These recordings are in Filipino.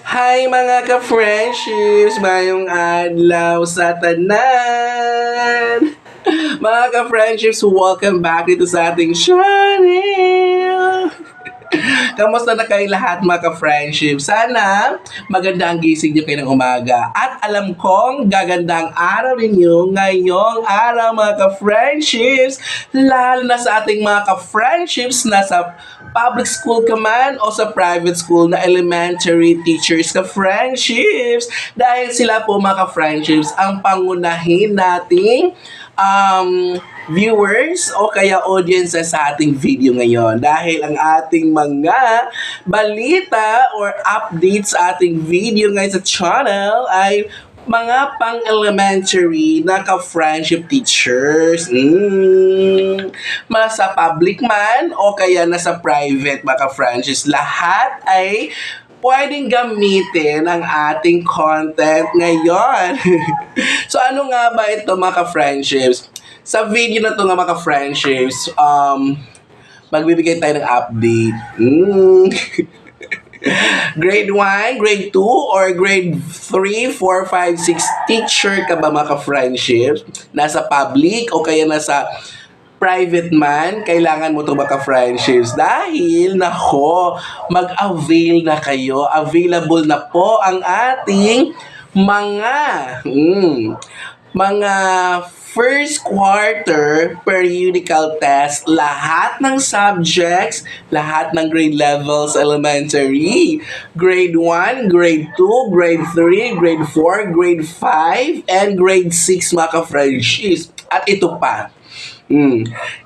Hi mga ka-friendships! Mayong adlaw sa tanan! Mga ka-friendships, welcome back dito sa ating channel! Kamusta na kayo lahat mga ka-friendship? Sana maganda ang gising niyo kayo ng umaga. At alam kong gaganda ang araw ninyo ngayong araw mga ka-friendships. Lalo na sa ating mga ka-friendships na sa public school ka man o sa private school na elementary teachers ka-friendships. Dahil sila po mga ka-friendships ang pangunahin nating viewers o kaya audiences sa ating video ngayon dahil ang ating mga balita or updates sa ating video ngayon sa channel ay mga pang-elementary na ka-friendship teachers. Sa public man o kaya nasa private mga ka-friendships, lahat ay pwedeng gamitin ang ating content ngayon. So ano nga ba ito mga ka-friendships? Sa video na to nga mga ka-friendships, magbibigay tayo ng update. Grade 1, grade 2, or grade 3, 4, 5, 6 teacher ka ba mga ka-friendships? Nasa public o kaya nasa private man, kailangan mo ito maka-friendships dahil, nako, mag-avail na kayo. Available na po ang ating mga first quarter periodical test, lahat ng subjects, lahat ng grade levels elementary, grade 1, grade 2, grade 3, grade 4, grade 5, and grade 6 mga ka-friendships. At ito pa,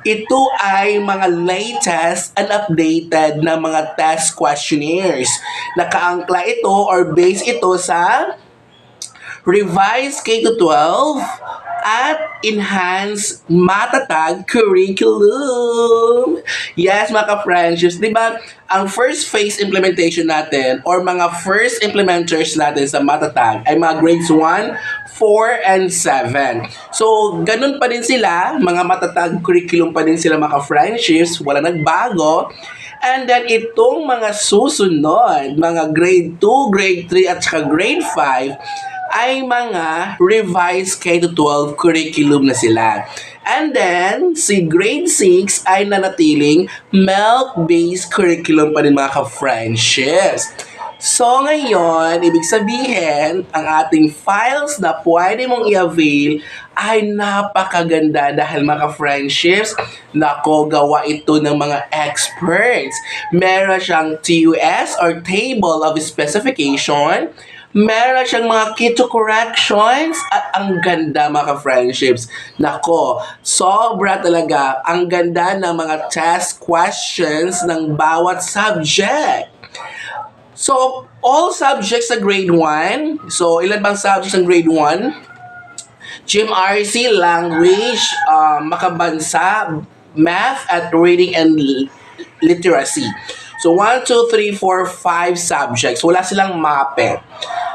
ito ay mga latest and updated na mga test questionnaires. Nakaangkla ito or base ito sa revised K-12 at enhanced matatag curriculum. Yes, mga ka-friendships, di ba, ang first phase implementation natin or mga first implementers natin sa matatag ay mga grades 1, 4, and 7. So, ganun pa din sila, mga matatag curriculum pa din sila mga ka-friendships, wala nagbago. And then, itong mga susunod, mga grade 2, grade 3, at saka grade 5, ay mga revised K-12 curriculum na sila. And then, si grade 6 ay nanatiling MELC-based curriculum pa rin mga ka-friendships. So ngayon, ibig sabihin, ang ating files na pwede mong i-avail ay napakaganda dahil mga friendships, nako, gawa ito ng mga experts. Meron siyang TUS or Table of Specification, meron siyang mga keto corrections at ang ganda mga friendships. Nako, sobra talaga ang ganda ng mga test questions ng bawat subject. So, all subjects sa grade 1. So, ilan bang subjects ng grade 1? GMRC, language, makabansa, math, at reading and literacy. So, 1, 2, 3, 4, 5 subjects. Wala silang mape.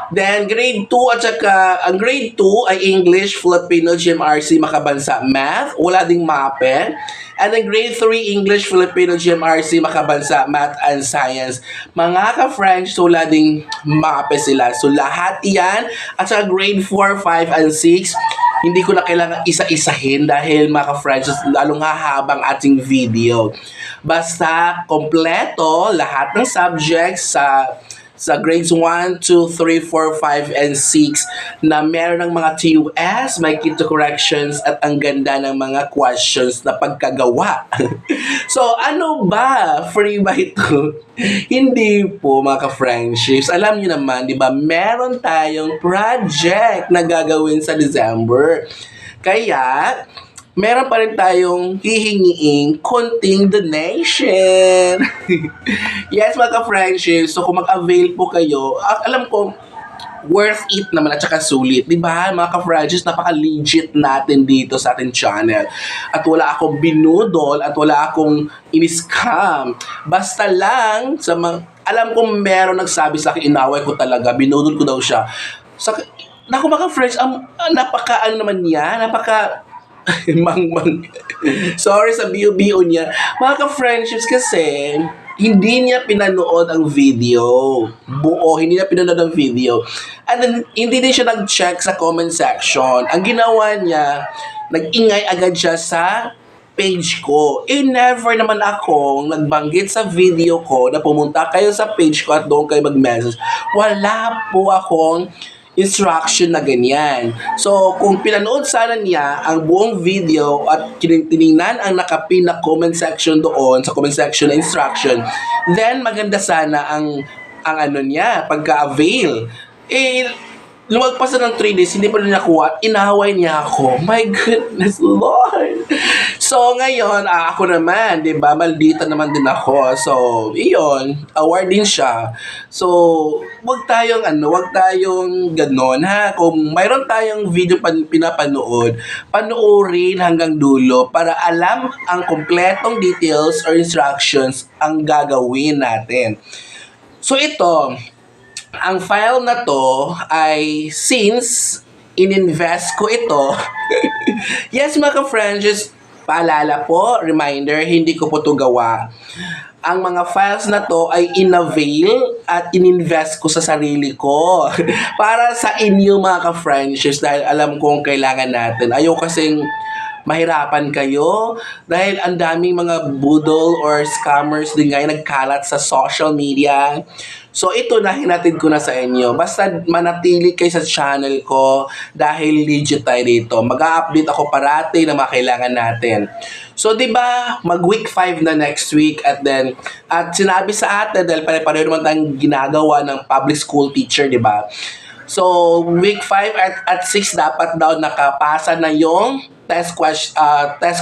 Then, grade 2 at saka, ang grade 2 ay English, Filipino, GMRC, makabansa, math. Wala ding mape. And then, grade 3, English, Filipino, GMRC, makabansa, math, and science. Mga ka-French, so wala ding mape sila. So, lahat iyan. At saka grade 4, 5, and 6, hindi ko na kailangan isa-isahin dahil mga ka-French, lalong hahabang ating video. Basta, kompleto lahat ng subjects sa grades 1, 2, 3, 4, 5, and 6 na meron ng mga TUS, may keto corrections, at ang ganda ng mga questions na pagkagawa. So, ano ba? Free ba ito? Hindi po mga ka-friendships. Alam niyo naman, di ba, meron tayong project na gagawin sa December. Kaya, meron pa rin tayong hihingiing konting donation. Yes, mga ka-friendships. So, kung mag-avail po kayo, alam ko, worth it naman at saka sulit. Diba, mga ka-friendships, napaka-legit natin dito sa ating channel. At wala akong binudol at wala akong in-scam. Basta lang, alam kong meron nagsabi sa akin, inaway ko talaga, binudol ko daw siya. Naku mga friends, napaka mang. Sorry sa bio-bio niya. Mga ka-friendships kasi, hindi niya pinanood ang video. Buo, hindi niya pinanood ang video. And then, hindi din siya nag-check sa comment section. Ang ginawa niya, nag-ingay agad siya sa page ko. Never naman akong nagbanggit sa video ko na pumunta kayo sa page ko at doon kayo mag-message. Wala po akong instruction na ganyan. So, kung pinanood sana niya ang buong video at tiningnan ang nakapin na comment section doon, sa comment section na instruction, then maganda sana ang ano niya, pagka-avail. Lumagpas na ng 3 days, hindi pa rin nakuha at inaway niya ako. My goodness, Lord! So, ngayon, ako naman, di ba, maldita naman din ako. So, iyon, award din siya. So, wag tayong ganon, ha? Kung mayroon tayong video pinapanood, panoorin hanggang dulo para alam ang kompletong details or instructions ang gagawin natin. So, ito, ang file na to ay since ininvest ko ito, yes mga ka-friends, just paalala po, reminder, hindi ko po to gawa. Ang mga files na to ay inavail at ininvest ko sa sarili ko para sa inyo mga ka-friends dahil alam kong kailangan natin. Ayaw kasing mahirapan kayo dahil ang daming mga budol or scammers din ngayon nagkalat sa social media. So ito na hinatid ko na sa inyo. Basta manatili kayo sa channel ko dahil legit tayo dito. Mag-a-update ako parati na mga kailangan natin. So 'di ba, mag week 5 na next week at sinabi sa atin dahil pare-pareho naman tayong ginagawa ng public school teacher, 'di ba? So week 5 at 6 dapat daw nakapasa na yung test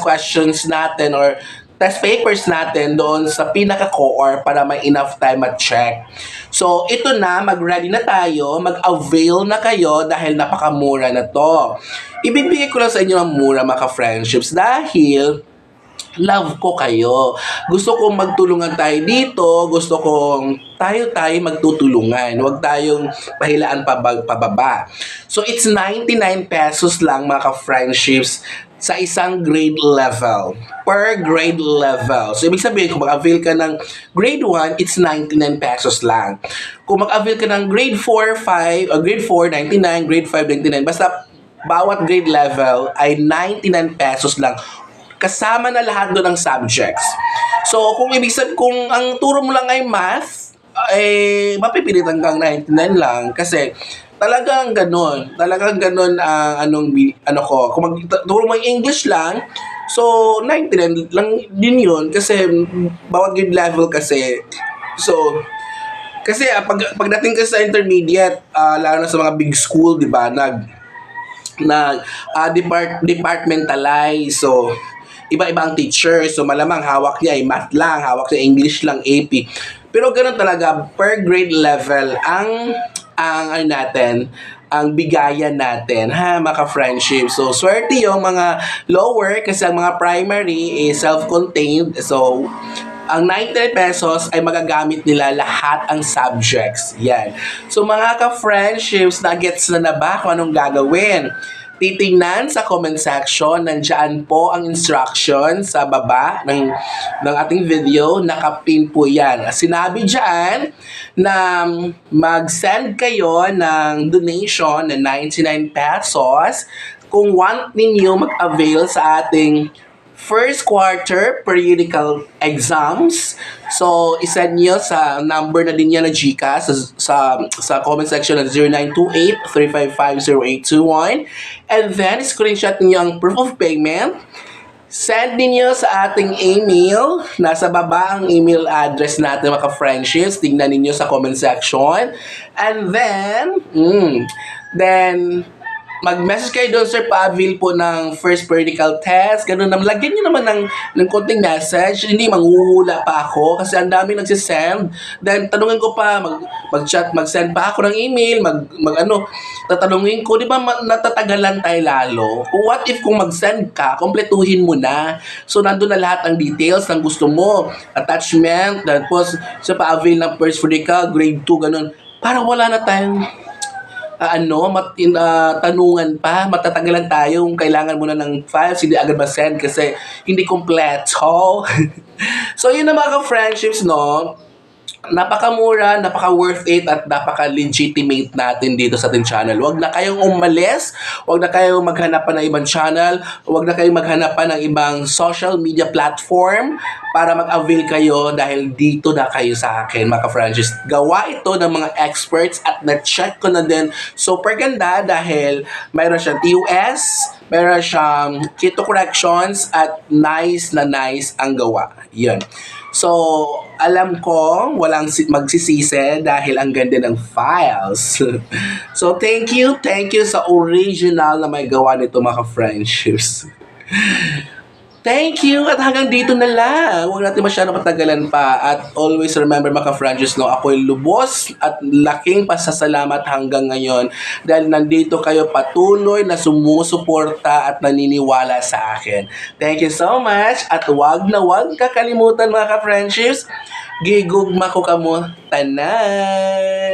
questions natin or test papers natin doon sa pinaka-core para may enough time at check. So, ito na, mag-ready na tayo, mag-avail na kayo dahil napakamura na to. Ibibigay ko lang sa inyo ng mura mga friendships dahil love ko kayo. Gusto kong magtulungan tayo dito, gusto kong tayo magtutulungan. Huwag tayong pahilaan pababa. So, it's 99 pesos lang mga ka-friendships sa isang grade level. Per grade level. So, ibig sabihin, kung mag-avail ka ng grade 1, it's 99 pesos lang. Kung mag-avail ka ng grade 4, 5, o grade 4, 99, grade 5, 99, basta bawat grade level ay 99 pesos lang. Kasama na lahat doon ng subjects. So, kung ang turo mo lang ay math, mapipilitan kang 99 lang kasi talagang ganun ang kung magturo mo yung English lang, so 99 lang din yun kasi bawat grade level kasi. So, kasi pagdating ka sa intermediate, lalo na sa mga big school, di ba, departmentalize. So, iba-iba ang teacher. So, malamang hawak niya ay math lang, hawak niya English lang, AP. Pero ganoon talaga, per grade level, ang bigayan natin, ha, mga friendship. So, swerte yung mga lower kasi ang mga primary is self-contained. So, ang 99 pesos ay magagamit nila lahat ang subjects. Yan. So, mga ka-friendships, gets na ba kung anong gagawin? Titingnan sa comment section, nandiyan po ang instruction sa baba ng ating video, nakapin po yan. Sinabi dyan na mag-send kayo ng donation na 99 pesos kung want ninyo mag-avail sa ating first quarter periodical exams. So, isend nyo sa number na din yan na GCash sa comment section na 0928-355-0821. And then, screenshot niyo ang proof of payment. Send niyo sa ating email. Nasa baba ang email address natin mga friendships. Tingnan niyo sa comment section. And then, mag-message kayo doon, sir, pa-avail po ng first periodical test. Ganun naman. Lagyan nyo naman ng konting message. Hindi, manghuhula pa ako kasi ang daming nagsisend. Then, tanungin ko pa, mag-chat, mag-send pa ako ng email, tatanungin ko, di ba natatagalan tayo lalo? What if kung mag-send ka, kompletuhin mo na. So, nandun na lahat ng details ng gusto mo. Attachment, tapos, pa-avail ng first periodical, grade 2, ganun. Para wala na tayong tanungan pa, matatagalan tayo kung kailangan mo na ng files, hindi agad ma-send kasi hindi kompleto. So yun na mga ka-friendships, no? Napakamura, napaka-worth it at napaka-legitimate natin dito sa ating channel. Huwag na kayong umalis, huwag na kayong maghanap pa ng ibang channel, huwag na kayong maghanap pa ng ibang social media platform para mag-avail kayo dahil dito na kayo sa akin, mga ka-franchise. Gawa ito ng mga experts at na-check ko na din. Super ganda dahil mayroon siyang TOS, mayroon siyang keto corrections at nice na nice ang gawa. Yan. So, alam ko, walang magsisisi dahil ang ganda ng files. So, thank you sa original na may gawa nito mga friendships. Thank you at hanggang dito na lang. Huwag natin masyadong patagalan pa at always remember mga ka-franchise, no, ako'y lubos at laking pasasalamat hanggang ngayon dahil nandito kayo patuloy na sumusuporta at naniniwala sa akin. Thank you so much at huwag kakalimutan mga ka-friendships, gigugma ko kamo tanan.